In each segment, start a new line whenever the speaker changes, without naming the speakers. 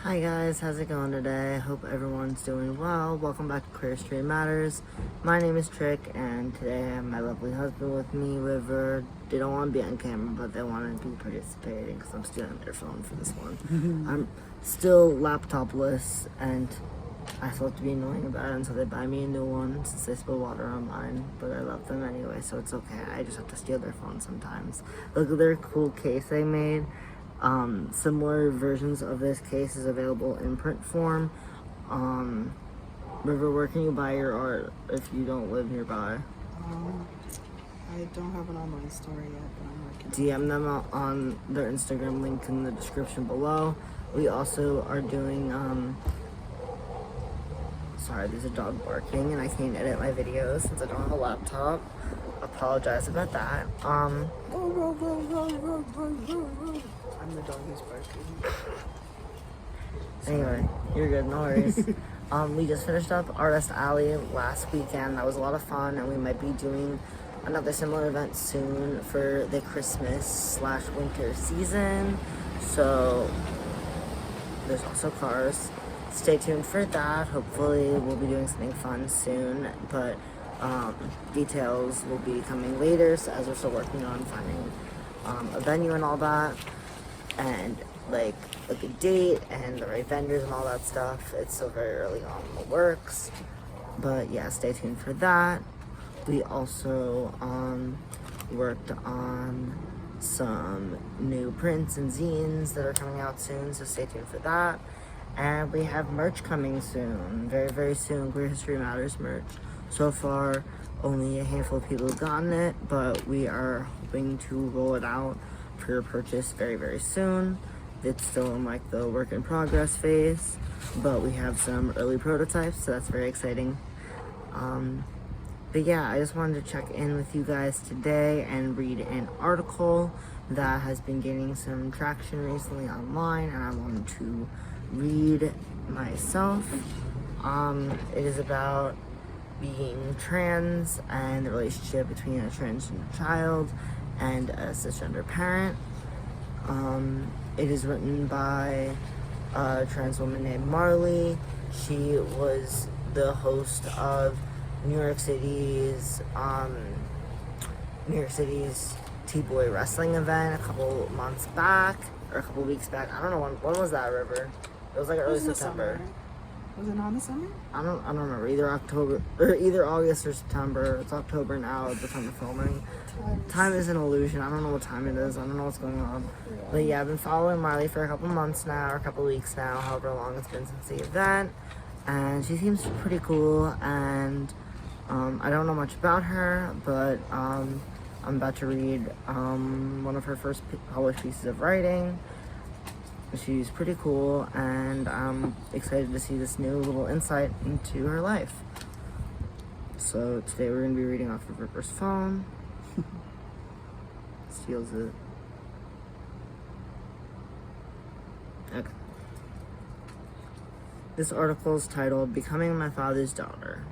Hi guys, how's it going today? Hope everyone's doing well. Welcome back to Queer Street Matters. My name is Trick, and today I have my lovely husband with me, River. They don't want to be on camera, but they want to be participating because I'm stealing their phone for this one. I'm still laptopless, and I still have to be annoying about it until they buy me a new one since they spill water on mine. But I love them anyway, so it's okay. I just have to steal their phone sometimes. Look at their cool case they made. Similar versions of this case is available in print form. River, where can you buy your art if you don't live nearby?
I don't have an online store yet, but I'm working.
DM them on their Instagram link in the description below. We also are doing, sorry, there's a dog barking and I can't edit my videos since I don't have a laptop. Apologize about that.
I'm the dog who's barking.
Anyway, you're good, no worries. We just finished up Artist Alley last weekend. That was a lot of fun, and we might be doing another similar event soon for the Christmas/winter season. So there's also cars. Stay tuned for that. Hopefully we'll be doing something fun soon, but details will be coming later, so as we're still working on finding a venue and all that, and like a good date and the right vendors and all that stuff. It's still very early on in the works, but yeah, stay tuned for that. We also worked on some new prints and zines that are coming out soon, so stay tuned for that. And we have merch coming soon, very, very soon. Queer History Matters merch. So far, only a handful of people have gotten it, but we are hoping to roll it out for your purchase very, very soon. It's still in like the work in progress phase, but we have some early prototypes, so that's very exciting. But yeah, I just wanted to check in with you guys today and read an article that has been gaining some traction recently online, and I wanted to read myself. It is about being trans and the relationship between a transgender child and a cisgender parent. It is written by a trans woman named Marley. She was the host of New York City's T-Boy wrestling event a couple months back, or a couple weeks back. I don't know when was that, River? It was like early September.
Was it not the summer?
I don't remember. Either October or either August or September. It's October now at the time of filming. Time is an illusion. I don't know what time it is. I don't know what's going on. But yeah, I've been following Marley for a couple months now, or a couple weeks now, however long it's been since the event. And she seems pretty cool, and I don't know much about her, but I'm about to read one of her first published pieces of writing. She's pretty cool, and I'm excited to see this new little insight into her life. So today we're going to be reading off of River's phone. Steals it. Okay. This article is titled, Becoming My Father's Daughter.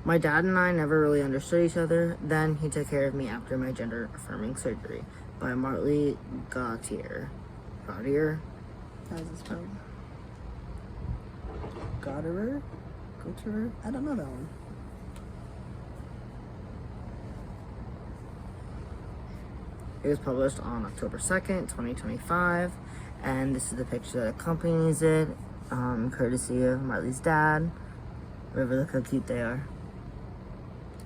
My dad and I never really understood each other. Then he took care of me after my gender-affirming surgery. By Marley Gotterer. Gotterer?
How's it spelled? Gotterer? Gotterer? I don't know that one.
It was published on October 2nd, 2025, and this is the picture that accompanies it, courtesy of Marley's dad. River, look how cute they are.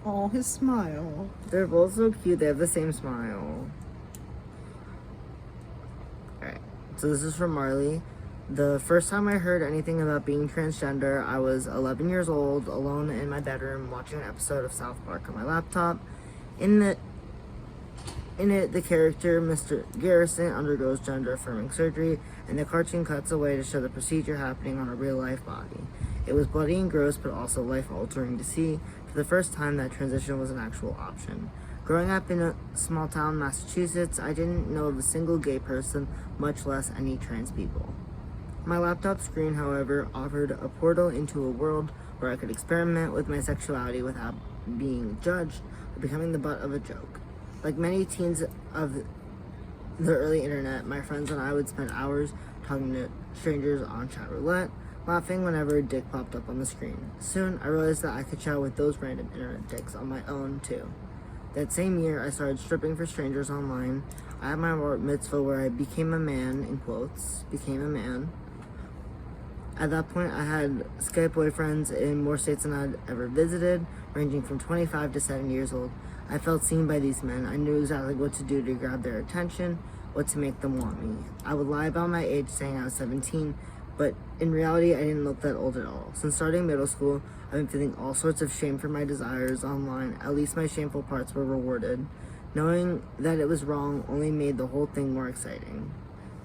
Oh, his smile.
They're both so cute, they have the same smile. Alright, so this is from Marley. The first time I heard anything about being transgender, I was 11 years old, alone in my bedroom, watching an episode of South Park on my laptop. In it, the character, Mr. Garrison, undergoes gender-affirming surgery, and the cartoon cuts away to show the procedure happening on a real-life body. It was bloody and gross, but also life-altering to see. For the first time, that transition was an actual option. Growing up in a small town, Massachusetts, I didn't know of a single gay person, much less any trans people. My laptop screen, however, offered a portal into a world where I could experiment with my sexuality without being judged or becoming the butt of a joke. Like many teens of the early internet, my friends and I would spend hours talking to strangers on chat roulette, laughing whenever a dick popped up on the screen. Soon, I realized that I could chat with those random internet dicks on my own, too. That same year, I started stripping for strangers online. I had my bar mitzvah where I became a man, in quotes, became a man. At that point, I had Skype boyfriends in more states than I'd ever visited, ranging from 25 to 7 years old. I felt seen by these men. I knew exactly what to do to grab their attention, what to make them want me. I would lie about my age, saying I was 17, but in reality, I didn't look that old at all. Since starting middle school, I've been feeling all sorts of shame for my desires online. At least my shameful parts were rewarded. Knowing that it was wrong only made the whole thing more exciting.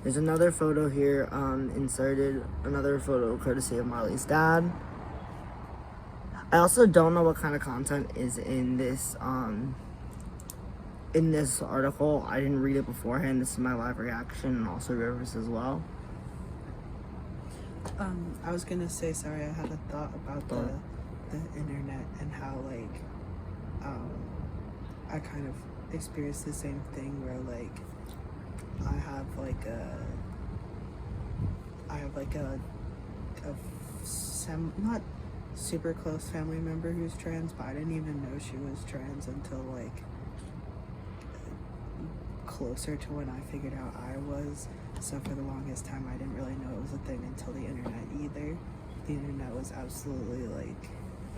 There's another photo here, inserted, another photo courtesy of Marley's dad. I also don't know what kind of content is in this article. I didn't read it beforehand. This is my live reaction and also Rivers as well.
I was gonna say, sorry, I had a thought about the internet and how, like, I kind of experienced the same thing where, like, I have not super close family member who's trans, but I didn't even know she was trans until, like, closer to when I figured out I was. So for the longest time, I didn't really know it was a thing until the internet either. The internet was absolutely, like,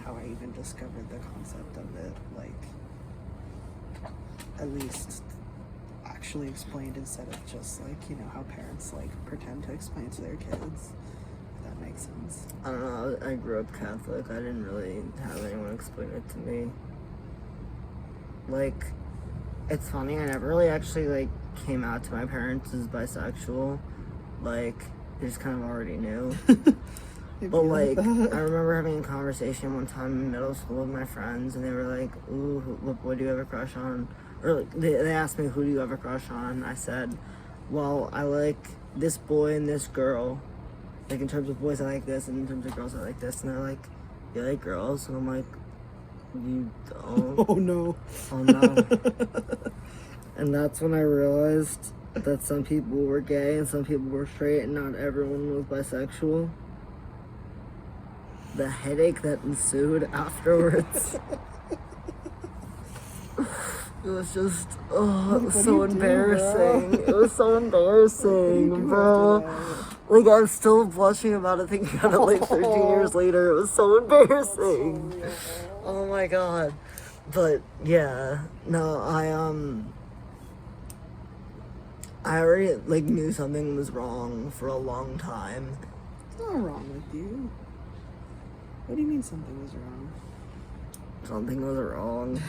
how I even discovered the concept of it, like, at least actually explained instead of just, like, you know, how parents, like, pretend to explain to their kids. If that makes sense.
I don't know, I grew up Catholic. I didn't really have anyone explain it to me. Like, it's funny, I never really actually, like, came out to my parents as bisexual. Like, they just kind of already knew. But, like, I remember having a conversation one time in middle school with my friends, and they were like, ooh, what boy do you have a crush on? Or, like, they asked me, who do you have a crush on? And I said, well, I like this boy and this girl. Like, in terms of boys, I like this, and in terms of girls, I like this. And they're like, you like girls? And I'm like, you don't?
Oh, no.
Oh, no. And that's when I realized that some people were gay and some people were straight and not everyone was bisexual. The headache that ensued afterwards. It was just, it was so embarrassing. It was so embarrassing, bro. Like, I'm still blushing about it, thinking about it like 13 years later. It was so embarrassing. Oh my god. But, yeah. No, I already, like, knew something was wrong for a long time.
What's not wrong with you? What do you mean something was wrong?
Something was wrong.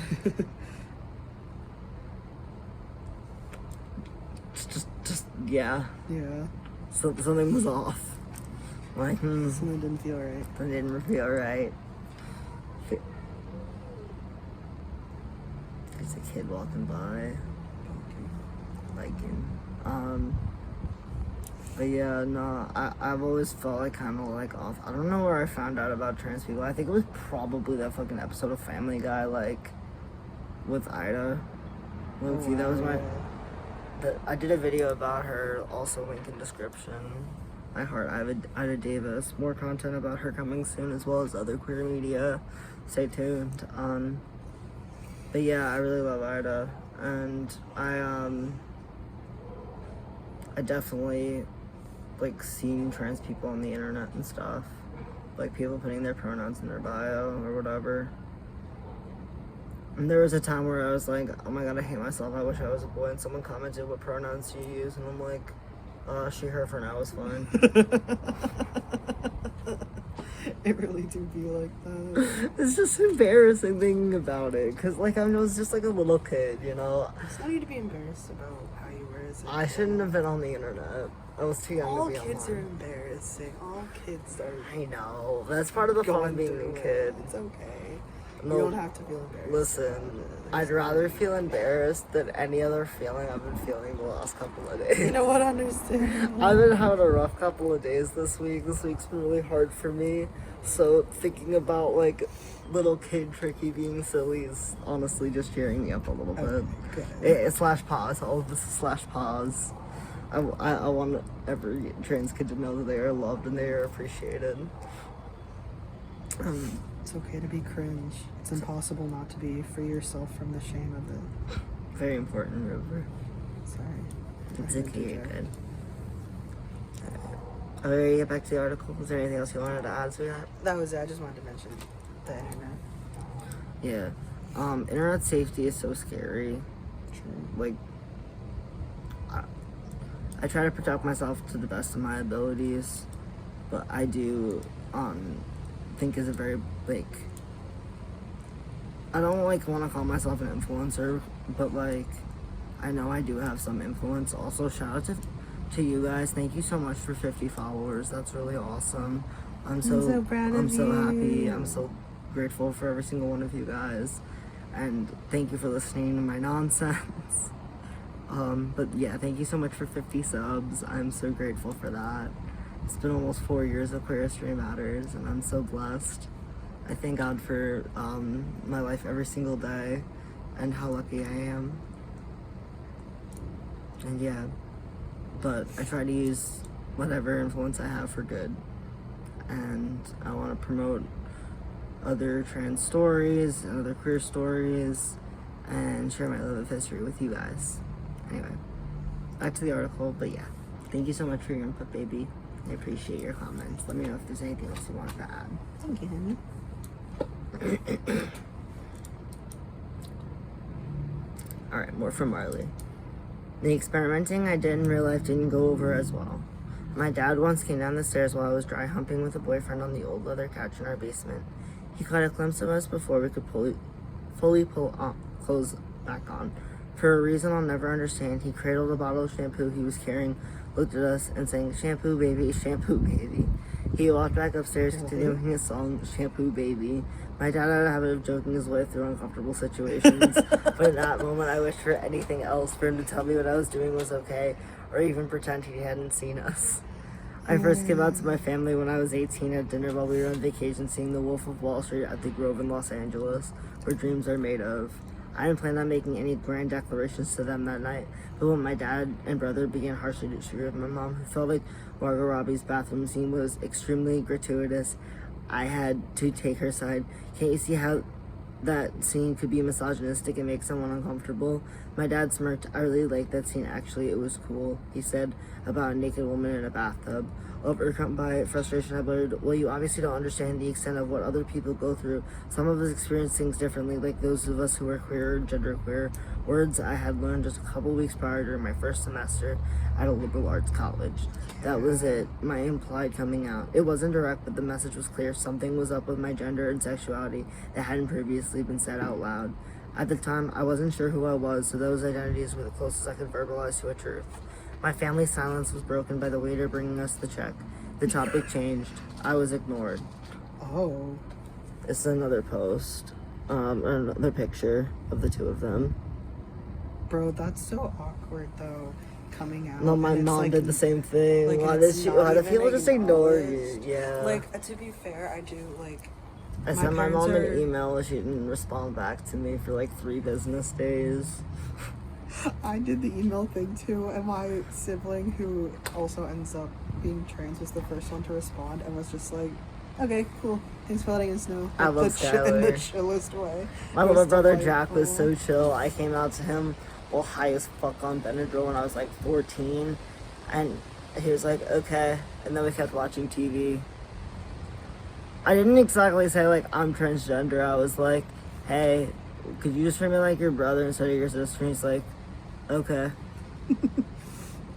just, yeah.
Yeah.
So, something was off. Like,
Something didn't feel right.
It didn't feel right. There's a kid walking by. Liking. But yeah, no, I've always felt like kind of like off. I don't know where I found out about trans people. I think it was probably that fucking episode of Family Guy, like, with Ida. Loki, that was my... I did a video about her, also link in description. I heart Ida Davis. More content about her coming soon, as well as other queer media. Stay tuned. But yeah, I really love Ida, and I definitely like seeing trans people on the internet and stuff, like people putting their pronouns in their bio or whatever. And there was a time where I was like, oh my god, I hate myself, I wish I was a boy, and someone commented, what pronouns do you use? And I'm like, she, her, for now is fine.
It really do be like that.
It's just embarrassing thinking about it, because like I was just like a little kid, you know?
It's not you to be embarrassed about how you were as a
I shouldn't have been on the internet. I was too young
All
to be
kids
online.
are embarrassing. All kids are
I know. That's part of the fun of being a kid.
It's okay.
No,
You don't have to feel embarrassed.
listen, I'd rather feel embarrassed than any other feeling I've been feeling the last couple of days.
You know what? I understand.
I've been having a rough couple of days this week. This week's been really hard for me. So thinking about like little kid tricky being silly is honestly just cheering me up a little bit.
Okay, good.
It's slash pause. All of this is slash pause. I want every trans kid to know that they are loved and they are appreciated.
It's okay to be cringe. It's impossible not to be. Free yourself from the shame of it.
Very important, River.
Sorry.
It's okay, you're good. Alright, ready to get back to the article? Was there anything else you wanted to add to that?
That was it. I just wanted to mention the internet.
Yeah. Internet safety is so scary.
True.
Like, I try to protect myself to the best of my abilities, but I do, think is a very, like, I don't, like, want to call myself an influencer, but, like, I know I do have some influence. Also, shout out to you guys. Thank you so much for 50 followers. That's really awesome. I'm so
proud of
I'm so happy.
you.
I'm so grateful for every single one of you guys. And thank you for listening to my nonsense. But yeah, thank you so much for 50 subs. I'm so grateful for that. It's been almost 4 years of Queer History Matters, and I'm so blessed. I thank God for my life every single day and how lucky I am. And yeah, but I try to use whatever influence I have for good. And I want to promote other trans stories and other queer stories and share my love of history with you guys. Anyway, back to the article, but yeah, thank you so much for your input, baby. I appreciate your comments. Let me know if there's anything else you wanted to add.
Thank you, honey.
Alright, more from Marley. The experimenting I did in real life didn't go over as well. My dad once came down the stairs while I was dry humping with a boyfriend on the old leather couch in our basement. He caught a glimpse of us before we could fully pull clothes back on. For a reason I'll never understand, he cradled a bottle of shampoo he was carrying, looked at us, and sang, "Shampoo baby, shampoo baby." He walked back upstairs, continuing his song, "Shampoo baby." My dad had a habit of joking his way through uncomfortable situations, but in that moment I wished for anything else, for him to tell me what I was doing was okay, or even pretend he hadn't seen us. I first came out to my family when I was 18 at dinner while we were on vacation seeing The Wolf of Wall Street at the Grove in Los Angeles, where dreams are made of. I didn't plan on making any grand declarations to them that night, but when my dad and brother began harshly to disagree with my mom, who felt like Margot Robbie's bathroom scene was extremely gratuitous, I had to take her side. Can't you see how that scene could be misogynistic and make someone uncomfortable? My dad smirked. I really liked that scene. Actually, it was cool, he said, about a naked woman in a bathtub. Overcome by frustration, I blurted, "Well, you obviously don't understand the extent of what other people go through. Some of us experience things differently, like those of us who are queer or genderqueer." Words I had learned just a couple weeks prior during my first semester at a liberal arts college. That was it, my implied coming out. It wasn't direct, but the message was clear. Something was up with my gender and sexuality that hadn't previously been said out loud. At the time, I wasn't sure who I was, so those identities were the closest I could verbalize to a truth. My family's silence was broken by the waiter bringing us the check. The topic changed. I was ignored.
Oh.
This is another post, another picture of the two of them.
Bro, that's so awkward though, coming out.
No, my
and it's
mom
like,
did the same thing.
like,
Why
it's not
do
even
people just ignore you?
acknowledged.
Yeah.
Like, to be fair, I do, like,
I
my
sent my
parents
mom an
are-
email and she didn't respond back to me for like 3 business days.
I did the email thing too, and my sibling, who also ends up being trans, was the first one to respond and was just like, "Okay, cool. Thanks for letting us know."
I love
in the
Skylar.
chillest way.
My
It was
little brother Jack was so
delightful.
chill. I came out to him all high as fuck on Benadryl when I was like 14, and he was like, "Okay," and then we kept watching TV. I didn't exactly say like I'm transgender. I was like, "Hey, could you just treat me like your brother instead of your sister?" And he's like, "Okay."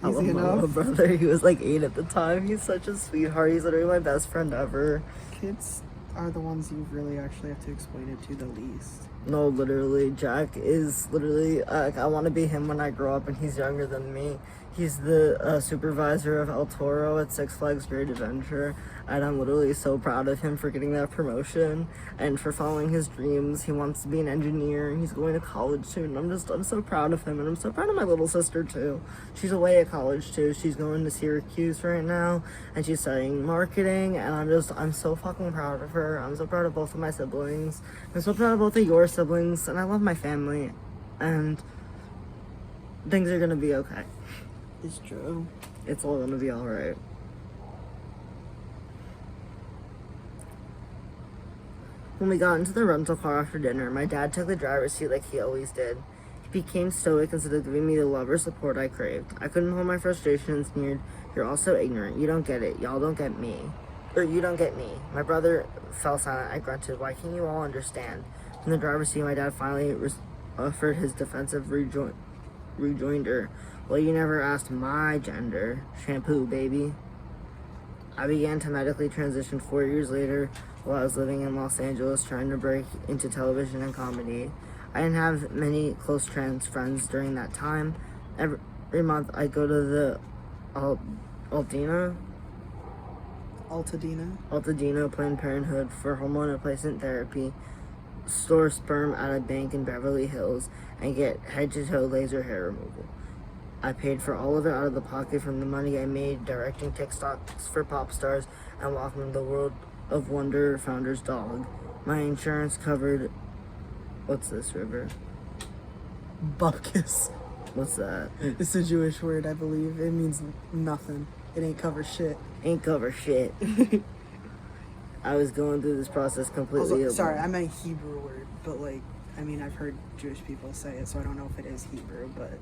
I love
Easy
my
enough.
little brother. He was like 8 at the time. He's such a sweetheart. He's literally my best friend ever.
Kids are the ones you really actually have to explain it to the least.
No, literally, Jack is literally, I want to be him when I grow up, and he's younger than me. He's the supervisor of El Toro at Six Flags Great Adventure, and I'm literally so proud of him for getting that promotion and for following his dreams. He wants to be an engineer, and he's going to college soon. I'm so proud of him, and I'm so proud of my little sister, too. She's away at college, too. She's going to Syracuse right now, and she's studying marketing, and I'm so fucking proud of her. I'm so proud of both of my siblings. I'm so proud of both of your siblings, and I love my family, and things are gonna be okay.
It's true.
It's all gonna be alright. When we got into the rental car after dinner, my dad took the driver's seat like he always did. He became stoic instead of giving me the love or support I craved. I couldn't hold my frustration and sneered, "You're all so ignorant. You don't get it. Y'all don't get me. Or you don't get me." My brother fell silent. I grunted, "Why can't you all understand?" In the driver's seat, my dad finally offered his defensive rejoinder. "Well, you never asked my gender. Shampoo, baby." I began to medically transition 4 years later while I was living in Los Angeles trying to break into television and comedy. I didn't have many close trans friends during that time. Every month I'd go to the Altadena Planned Parenthood for hormone replacement therapy, store sperm at a bank in Beverly Hills, and get head-to-toe laser hair removal. I paid for all of it out of the pocket from the money I made directing TikToks for pop stars and walking the World of Wonder founder's dog. My insurance covered... What's this, River?
Bupkis.
What's that?
It's a Jewish word, I believe. It means nothing. It ain't cover shit.
Ain't cover shit. I was going through this process completely...
Also, sorry, I meant Hebrew word, but like, I mean, I've heard Jewish people say it, so I don't know if it is Hebrew, but...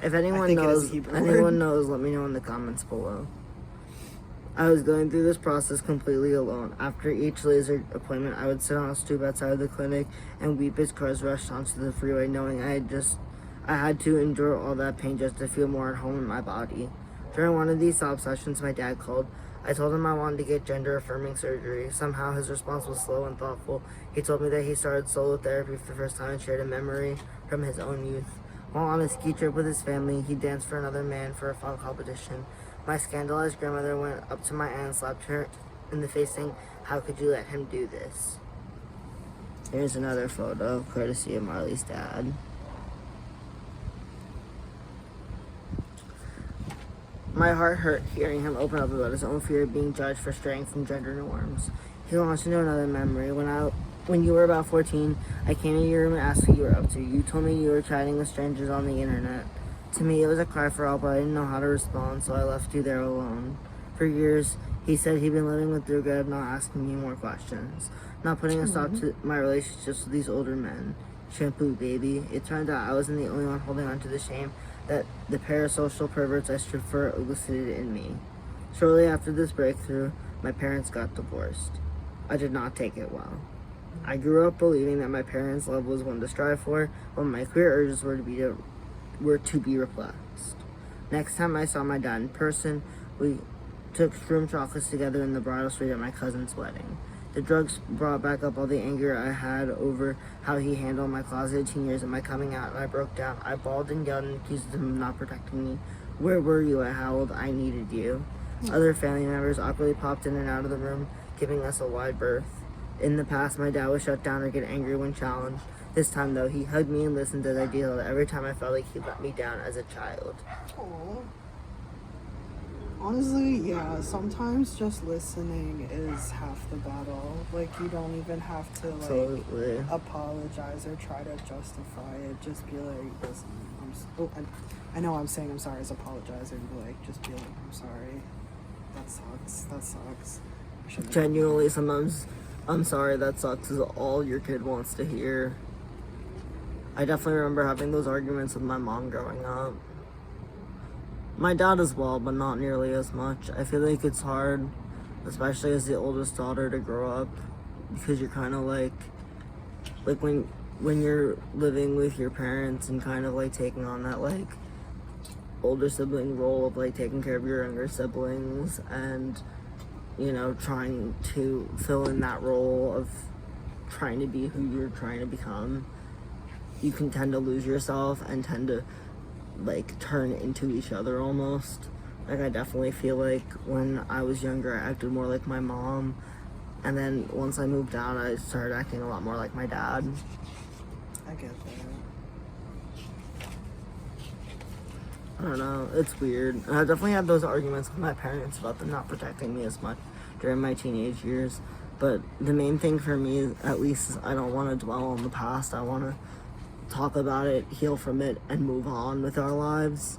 If anyone knows, let me know in the comments below. I was going through this process completely alone. After each laser appointment, I would sit on a stoop outside of the clinic and weep as cars rushed onto the freeway, knowing I had to endure all that pain just to feel more at home in my body. During one of these sob sessions, my dad called. I told him I wanted to get gender-affirming surgery. Somehow his response was slow and thoughtful. He told me that he started solo therapy for the first time and shared a memory from his own youth. While on a ski trip with his family, he danced for another man for a fun competition. My scandalized grandmother went up to my aunt and slapped her in the face, saying, "How could you let him do this?" Here's another photo, courtesy of Marley's dad. My heart hurt hearing him open up about his own fear of being judged for straying from gender norms. He launched into another memory. When you were about 14, I came into your room and asked what you were up to. You told me you were chatting with strangers on the internet. To me, it was a cry for help, but I didn't know how to respond, so I left you there alone. For years, he said he'd been living with the regret of not asking me more questions, not putting a stop to my relationships with these older men. Shampoo, baby. It turned out I wasn't the only one holding on to the shame that the parasocial perverts I stripped for elicited in me. Shortly after this breakthrough, my parents got divorced. I did not take it well. I grew up believing that my parents' love was one to strive for, but my queer urges were to be repressed. Next time I saw my dad in person, we took shroom chocolates together in the bridal suite at my cousin's wedding. The drugs brought back up all the anger I had over how he handled my closeted teen years and my coming out, and I broke down. I bawled and yelled and accused him of not protecting me. Where were you? I howled. I needed you. Other family members awkwardly popped in and out of the room, giving us a wide berth. In the past, my dad would shut down or get angry when challenged. This time, though, he hugged me and listened as I dealt every time I felt like he let me down as a child.
Aww. Honestly, yeah, sometimes just listening is half the battle. Like, you don't even have to, like,
Absolutely.
apologize or try to justify it. Just be like, listen, I know I'm saying I'm sorry is apologizing, but, like, just be like, I'm sorry. That sucks.
Genuinely, sometimes, I'm sorry, that sucks is all your kid wants to hear. I definitely remember having those arguments with my mom growing up. My dad as well, but not nearly as much. I feel like it's hard, especially as the oldest daughter, to grow up, because you're kind of like when you're living with your parents and kind of like taking on that like older sibling role of like taking care of your younger siblings and, you know, trying to fill in that role of trying to be who you're trying to become, you can tend to lose yourself and tend to like turn into each other almost. Like I definitely feel like when I was younger I acted more like my mom, and then once I moved out I started acting a lot more like my dad.
I get that.
I don't know, it's weird. And I definitely had those arguments with my parents about them not protecting me as much during my teenage years. But the main thing for me, at least, is I don't want to dwell on the past. I want to talk about it, heal from it, and move on with our lives.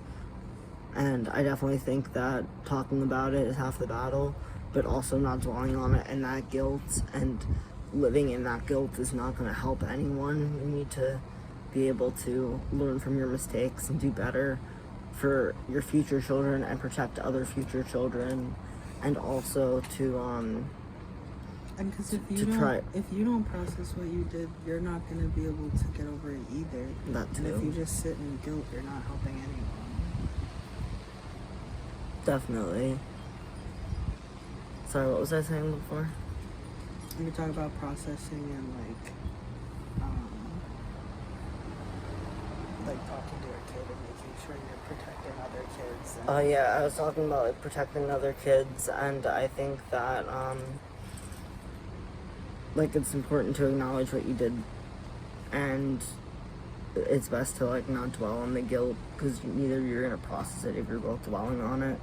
And I definitely think that talking about it is half the battle, but also not dwelling on it and that guilt and living in that guilt is not going to help anyone. You need to be able to learn from your mistakes and do better for your future children and protect other future children, and also to
And because if you don't process what you did, you're not going to be able to get over it either.
That too.
And if you just sit in guilt, you're not helping anyone.
Definitely. Sorry, what was I saying before?
We talk about processing and like talking to your kid and making sure you're protecting other kids. And
Yeah, I was talking about like protecting other kids, and I think that like it's important to acknowledge what you did, and it's best to like not dwell on the guilt, because neither you're gonna process it if you're both dwelling on it.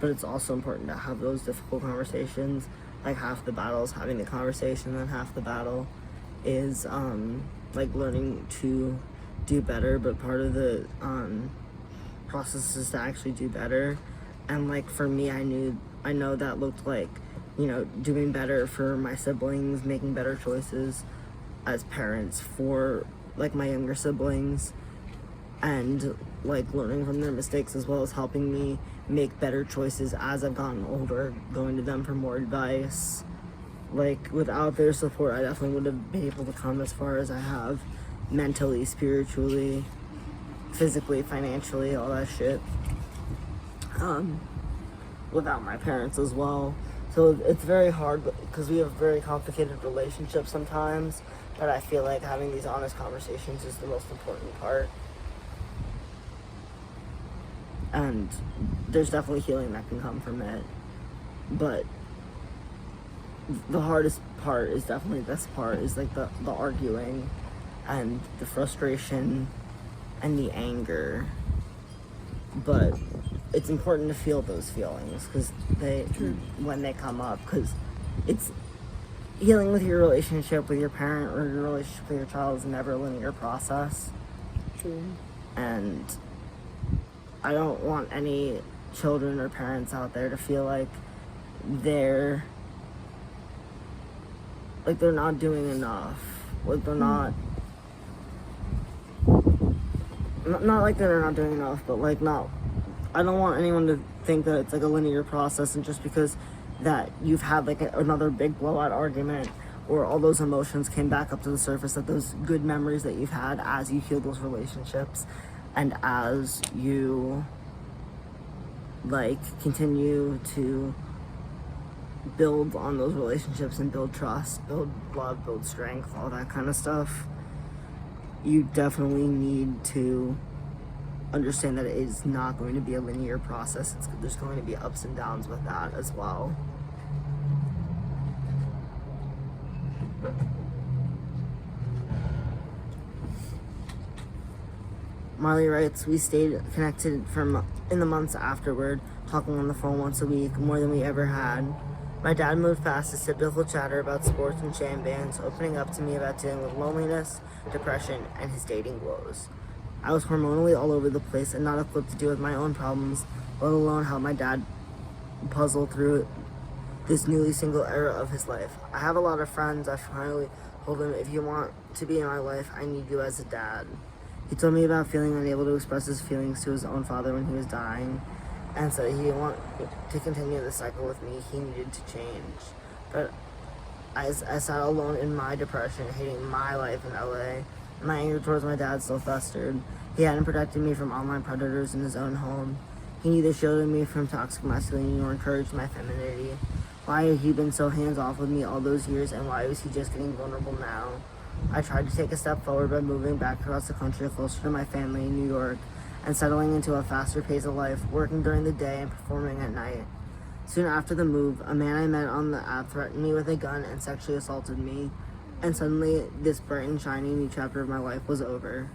But it's also important to have those difficult conversations. Like half the battle is having the conversation, and half the battle is like learning to do better. But part of the process is to actually do better. And like for me, I know that looked like, you know, doing better for my siblings, making better choices as parents for like my younger siblings, and like learning from their mistakes, as well as helping me make better choices as I've gotten older, going to them for more advice. Like without their support, I definitely would have been able to come as far as I have, mentally, spiritually, physically, financially, all that shit, without my parents as well. So it's very hard because we have very complicated relationships sometimes, but I feel like having these honest conversations is the most important part. And there's definitely healing that can come from it. But the hardest part is definitely this part, is like the arguing and the frustration and the anger. But it's important to feel those feelings because when they come up, because it's healing with your relationship with your parent or your relationship with your child is never a linear process.
True.
And I don't want any children or parents out there to feel like they're not doing enough. Like they're not like they're not doing enough, but like I don't want anyone to think that it's like a linear process, and just because that you've had like another big blowout argument or all those emotions came back up to the surface, that those good memories that you've had as you heal those relationships and as you like continue to build on those relationships and build trust, build love, build strength, all that kind of stuff, you definitely need to understand that it is not going to be a linear process. There's going to be ups and downs with that as well. Marley writes, we stayed connected in the months afterward, talking on the phone once a week, more than we ever had. My dad moved past his typical chatter about sports and jam bands, opening up to me about dealing with loneliness, depression, and his dating woes. I was hormonally all over the place and not equipped to deal with my own problems, let alone help my dad puzzle through this newly single era of his life. I have a lot of friends. I finally told him, if you want to be in my life, I need you as a dad. He told me about feeling unable to express his feelings to his own father when he was dying, and said he didn't want to continue the cycle with me. He needed to change. But I sat alone in my depression, hating my life in LA. My anger towards my dad still festered. He hadn't protected me from online predators in his own home. He neither shielded me from toxic masculinity nor encouraged my femininity. Why had he been so hands-off with me all those years, and why was he just getting vulnerable now? I tried to take a step forward by moving back across the country closer to my family in New York and settling into a faster pace of life, working during the day and performing at night. Soon after the move, a man I met on the app threatened me with a gun and sexually assaulted me, and suddenly this bright and shiny new chapter of my life was over.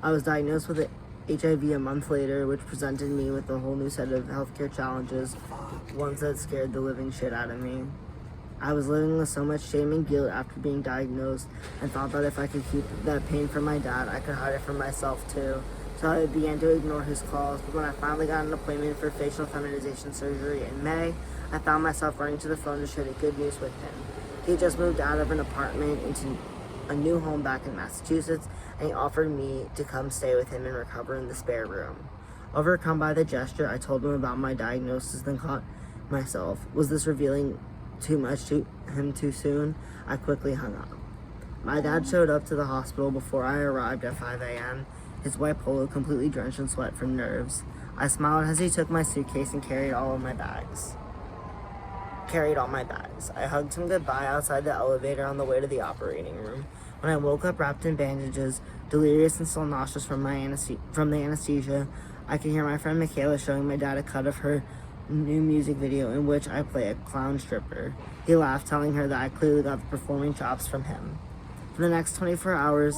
I was diagnosed with HIV a month later, which presented me with a whole new set of healthcare challenges, ones that scared the living shit out of me. I was living with so much shame and guilt after being diagnosed, and thought that if I could keep that pain from my dad, I could hide it from myself too. So I began to ignore his calls, but when I finally got an appointment for facial feminization surgery in May, I found myself running to the phone to share the good news with him. He had just moved out of an apartment into a new home back in Massachusetts, and he offered me to come stay with him and recover in the spare room. Overcome by the gesture, I told him about my diagnosis, then caught myself. Was this revealing too much to him too soon? I quickly hung up. My dad showed up to the hospital before I arrived at 5 a.m., his white polo completely drenched in sweat from nerves. I smiled as he took my suitcase and carried all my bags. I hugged him goodbye outside the elevator on the way to the operating room. When I woke up wrapped in bandages, delirious and still nauseous from the anesthesia, I could hear my friend Michaela showing my dad a cut of her new music video in which I play a clown stripper. He laughed, telling her that I clearly got the performing chops from him. For the next 24 hours,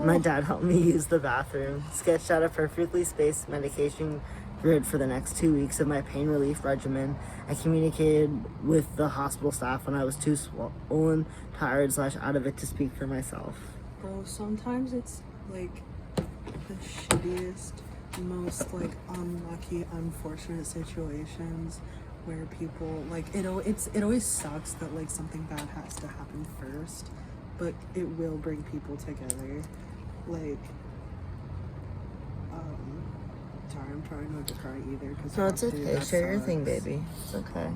my dad helped me use the bathroom, sketched out a perfectly spaced medication grid for the next 2 weeks of my pain relief regimen, and communicated with the hospital staff when I was too swollen, tired, / out of it to speak for myself.
Bro, sometimes it's like the shittiest, most like unlucky, unfortunate situations where people like it always sucks that like something bad has to happen first, but it will bring people together. Like sorry, I'm trying not to cry either because
No, it's okay. Share your thing, baby. It's okay.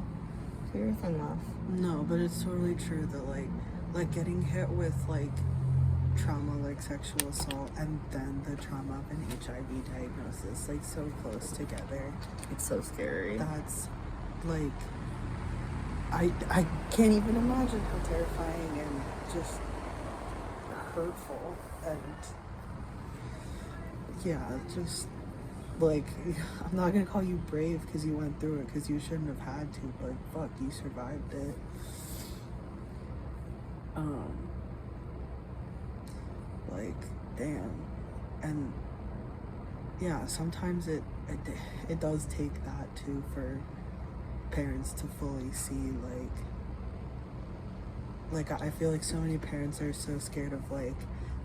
Share your thing, love.
No, but it's totally true that like getting hit with like trauma like sexual assault and then the trauma of an HIV diagnosis, like so close together.
It's so scary.
That's like I can't even imagine how terrifying and just hurtful and yeah, just like I'm not gonna call you brave because you went through it because you shouldn't have had to, but fuck, you survived it. Like damn. And yeah, sometimes it does take that too for parents to fully see like I feel like so many parents are so scared of like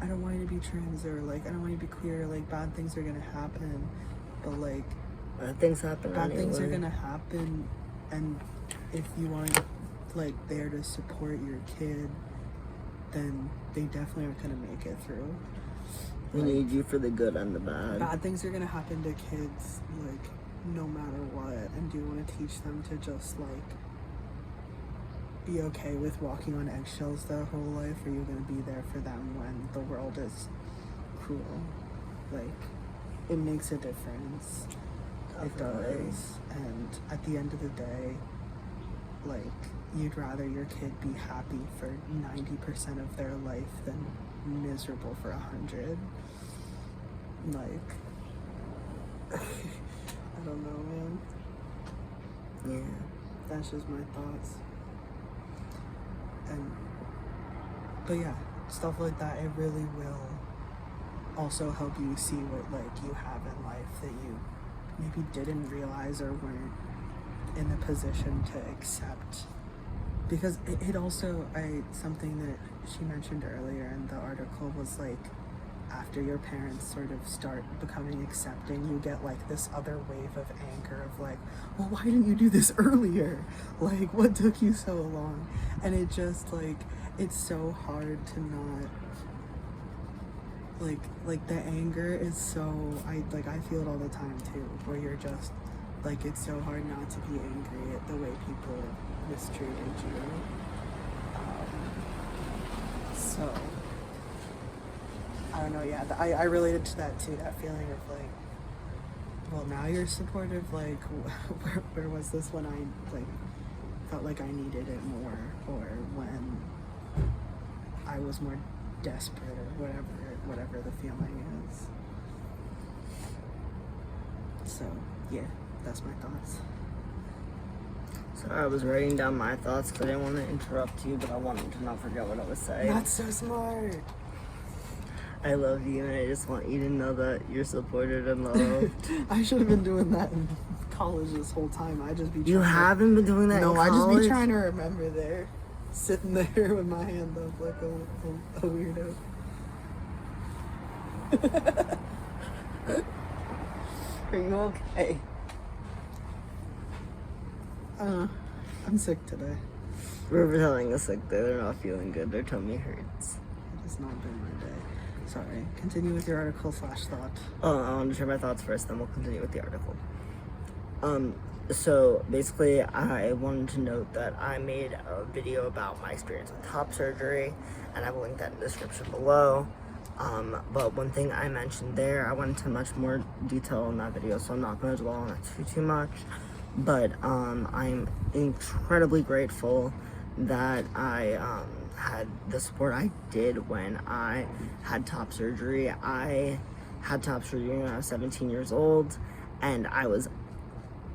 I don't want you to be trans or like I don't want you to be queer, like bad things are gonna happen, but like
bad things happen
bad
anyway.
Things are gonna happen, and if you want like there to support your kid, then they definitely aren't gonna make it through.
We need you for the good and the bad.
Bad things are gonna happen to kids like no matter what, and do you want to teach them to just like be okay with walking on eggshells their whole life, or are you going to be there for them when the world is cruel? Like, it makes a difference.
Definitely.
It does. And at the end of the day, like, you'd rather your kid be happy for 90% of their life than miserable for 100. Like, I don't know, man.
Yeah.
That's just my thoughts. But yeah, stuff like that, it really will also help you see what like you have in life that you maybe didn't realize or weren't in the position to accept. Because it also, something that she mentioned earlier in the article was like, after your parents sort of start becoming accepting, you get like this other wave of anger of like, well, why didn't you do this earlier? Like, what took you so long? And it just like, it's so hard to not, like the anger is so, I feel it all the time too, where you're just, like, it's so hard not to be angry at the way people mistreated you. So, I don't know, yeah, I related to that too, that feeling of like, well, now you're supportive, like, where was this when I, like, felt like I needed it more, or when I was more desperate, or whatever the feeling is. So yeah, that's my thoughts.
So I was writing down my thoughts because I didn't want to interrupt you, but I wanted to not forget what I was saying.
That's so smart.
I love you, and I just want you to know that you're supported and loved.
I should have been doing that in college this whole time. I just be
You haven't been doing that in
No, I
college?
just be trying to remember there. Sitting there with my hand up like a weirdo.
Are you okay?
I'm sick today.
River's having a sick day. They're not feeling good. Their tummy hurts.
It's not been my day. Sorry. Continue with your article / thought.
I want to share my thoughts first, then we'll continue with the article. So basically, I wanted to note that I made a video about my experience with top surgery, and I will link that in the description below. But one thing I mentioned there, I went into much more detail in that video, so I'm not going to dwell on it too much. But I'm incredibly grateful that I had the support I did when I had top surgery. I had top surgery when I was 17 years old, and I was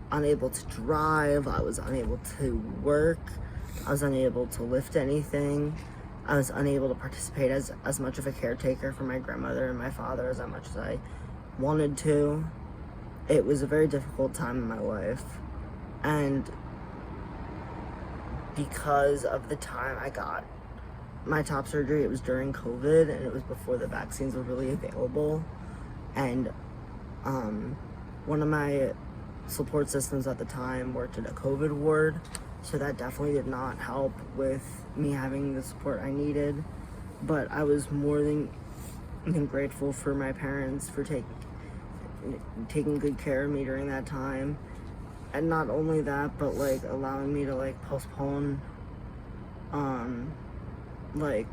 unable to drive, I was unable to work, I was unable to lift anything, I was unable to participate as much of a caretaker for my grandmother and my father as much as I wanted to. It was a very difficult time in my life, and because of the time I got my top surgery, it was during COVID, and it was before the vaccines were really available, and one of my support systems at the time worked at a COVID ward, so that definitely did not help with me having the support I needed. But I was more than grateful for my parents for taking good care of me during that time, and not only that, but like allowing me to like postpone like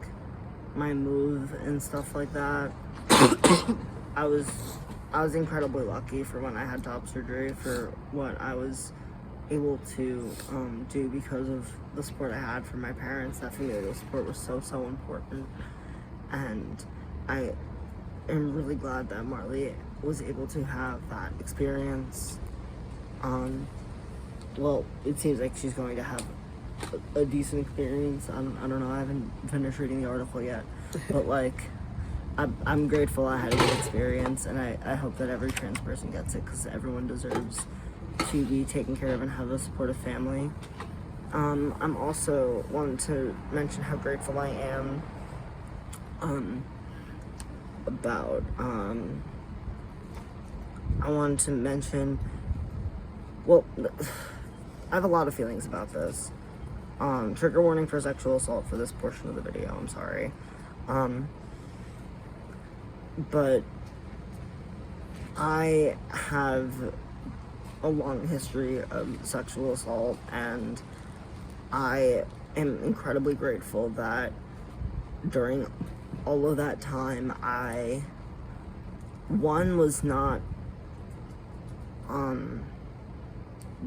my move and stuff like that. I was incredibly lucky for when I had top surgery, for what I was able to do because of the support I had from my parents. That familial support was so important, and I am really glad that Marley was able to have that experience. Well, it seems like she's going to have a decent experience. I don't know, I haven't finished reading the article yet, but like I'm grateful I had a good experience, and I hope that every trans person gets it, because everyone deserves to be taken care of and have a supportive family. I'm also wanting to mention how grateful I am about I wanted to mention, well, I have a lot of feelings about this. Trigger warning for sexual assault for this portion of the video, I'm sorry. But I have a long history of sexual assault, and I am incredibly grateful that during all of that time I, one, was not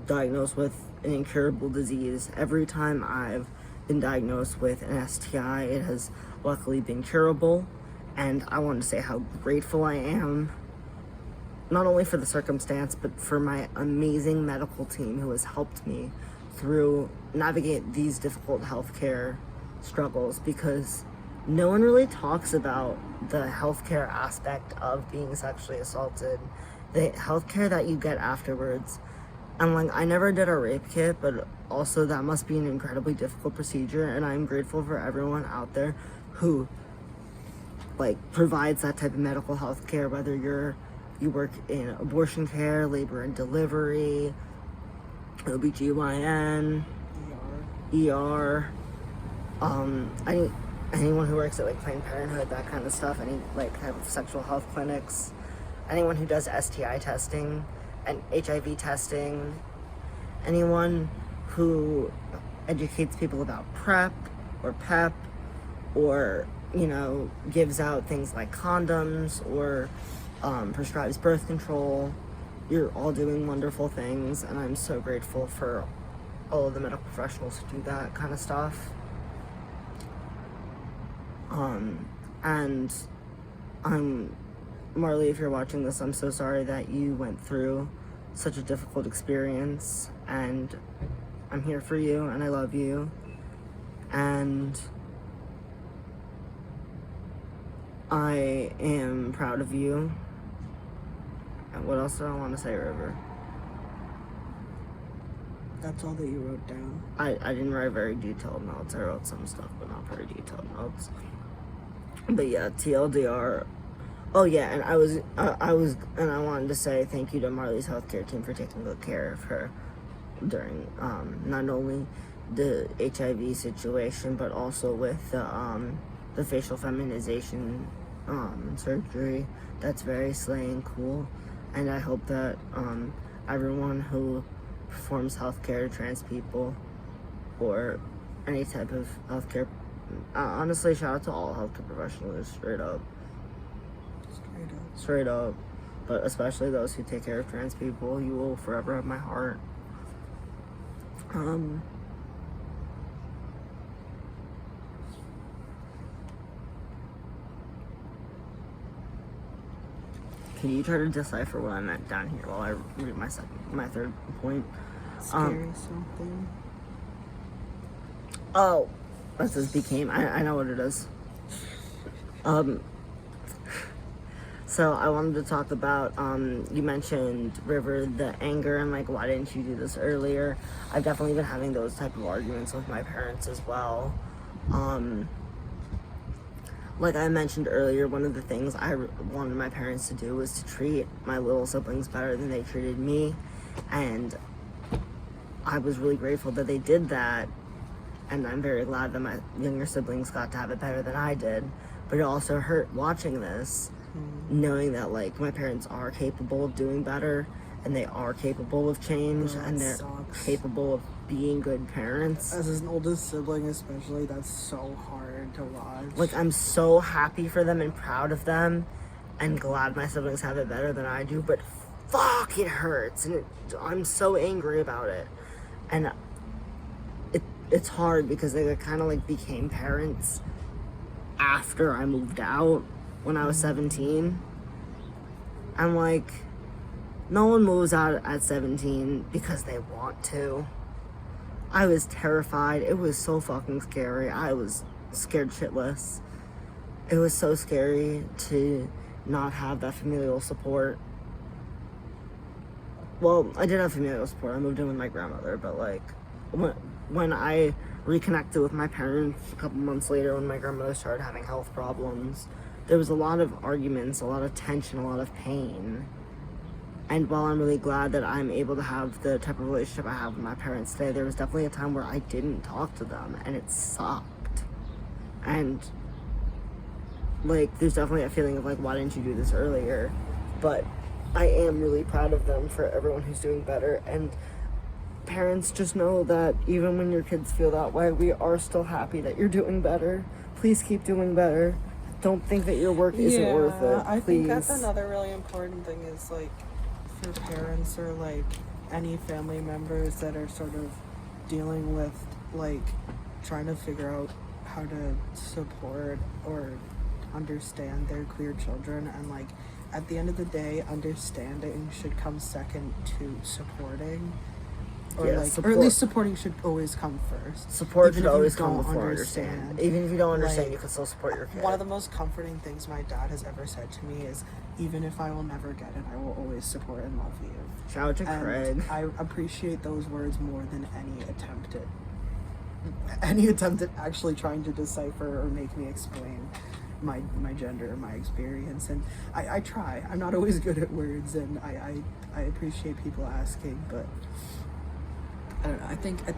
diagnosed with an incurable disease. Every time I've been diagnosed with an STI, it has luckily been curable. And I want to say how grateful I am, not only for the circumstance, but for my amazing medical team who has helped me through navigate these difficult healthcare struggles, because no one really talks about the healthcare aspect of being sexually assaulted, the healthcare that you get afterwards. And like, I never did a rape kit, but also that must be an incredibly difficult procedure, and I'm grateful for everyone out there who like provides that type of medical health care, whether you work in abortion care, labor and delivery, OBGYN, ER, anyone who works at like Planned Parenthood, that kind of stuff, any like type of sexual health clinics, anyone who does STI testing and HIV testing, anyone who educates people about PrEP or PEP, or gives out things like condoms, or prescribes birth control. You're all doing wonderful things, and I'm so grateful for all of the medical professionals who do that kind of stuff. And Marley, if you're watching this, I'm so sorry that you went through such a difficult experience, and I'm here for you, and I love you, and I am proud of you. And what else do I want to say, River?
That's all that you wrote down?
I didn't write very detailed notes. I wrote some stuff, but not very detailed notes. But yeah, TLDR. Oh yeah, and I wanted to say thank you to Marley's healthcare team for taking good care of her during not only the HIV situation, but also with the facial feminization surgery. That's very slay and cool, and I hope that everyone who performs healthcare to trans people or any type of healthcare, honestly, shout out to all healthcare professionals, straight up, but especially those who take care of trans people. You will forever have my heart. Can you try to decipher what I meant down here while I read my third point?
Scary something.
Oh, that says became. I know what it is. So I wanted to talk about, you mentioned, River, the anger and like, why didn't you do this earlier? I've definitely been having those type of arguments with my parents as well. Like I mentioned earlier, one of the things I wanted my parents to do was to treat my little siblings better than they treated me. And I was really grateful that they did that. And I'm very glad that my younger siblings got to have it better than I did. But it also hurt watching this, knowing that like my parents are capable of doing better, and they are capable of change, and they're capable of being good parents.
As an oldest sibling especially, that's so hard to watch.
Like, I'm so happy for them and proud of them and glad my siblings have it better than I do, but fuck, it hurts, and I'm so angry about it. And it's hard because they kind of like became parents after I moved out when I was 17. I'm like, no one moves out at 17 because they want to. I was terrified. It was so fucking scary. I was scared shitless. It was so scary to not have that familial support. Well, I did have familial support. I moved in with my grandmother, but like when I reconnected with my parents a couple months later when my grandmother started having health problems, there was a lot of arguments, a lot of tension, a lot of pain. And while I'm really glad that I'm able to have the type of relationship I have with my parents today, there was definitely a time where I didn't talk to them, and it sucked. And like, there's definitely a feeling of like, why didn't you do this earlier? But I am really proud of them for everyone who's doing better. And parents, just know that even when your kids feel that way, we are still happy that you're doing better. Please keep doing better. Don't think that your work isn't worth it.
I
Please.
think that's another really important thing is like, for parents or like any family members that are sort of dealing with like trying to figure out how to support or understand their queer children, and like at the end of the day, understanding should come second to supporting. Or
Yeah,
like,
support.
or at least supporting should always come first.
Support
Even
should
if you
always come
don't
before
understand.
understand. Even if you don't understand,
Like,
you can still support your kid.
One of the most comforting things my dad has ever said to me is, even if I will never get it, I will always support and love you.
Shout out to Craig.
And I appreciate those words more than any attempt at actually trying to decipher or make me explain my gender or my experience. And I try. I'm not always good at words, and I appreciate people asking, but I don't know. I think at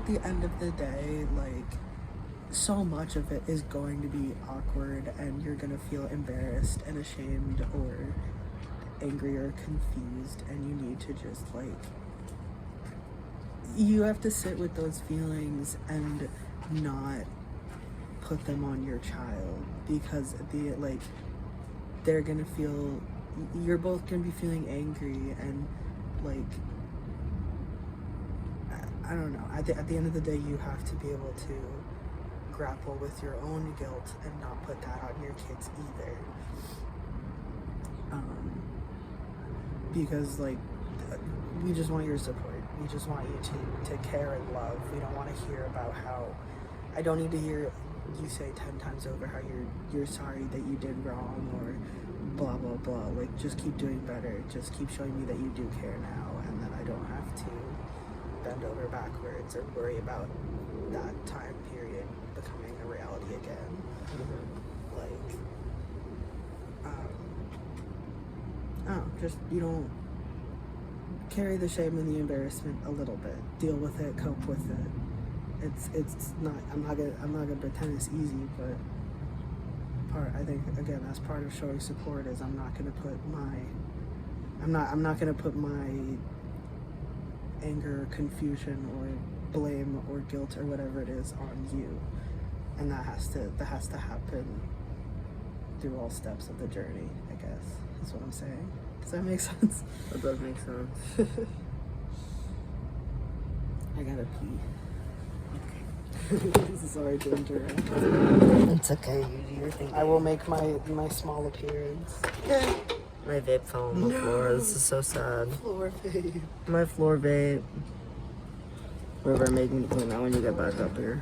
the end of the day, like, so much of it is going to be awkward, and you're gonna feel embarrassed and ashamed or angry or confused, and you need to just like, you have to sit with those feelings and not put them on your child, because they're gonna feel, you're both gonna be feeling angry, and like, I don't know. At the end of the day, you have to be able to grapple with your own guilt and not put that on your kids either. Because like, we just want your support. We just want you to care and love. We don't want to hear about how. I don't need to hear you say 10 times over how you're sorry that you did wrong or blah blah blah. Like, just keep doing better. Just keep showing me that you do care now, and that I don't have to bend over backwards or worry about that time period becoming a reality again. Like, just, you don't carry the shame and the embarrassment a little bit. Deal with it, cope with it. It's not, I'm not gonna pretend it's easy, but I think again, that's part of showing support is I'm not gonna put my anger, confusion, or blame or guilt or whatever it is on you. And that has to happen through all steps of the journey, I guess. That's what I'm saying. Does that make sense?
That does make sense.
I gotta pee. Sorry to interrupt.
It's okay, you do your thing.
I will make my small appearance.
My vape fell on the floor. This is so sad.
Floor vape.
My floor vape. River, make me clean that when you get back up here.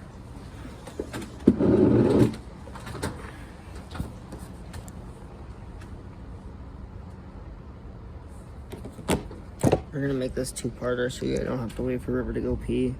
We're gonna make this two-parter so you don't have to wait for River to go pee.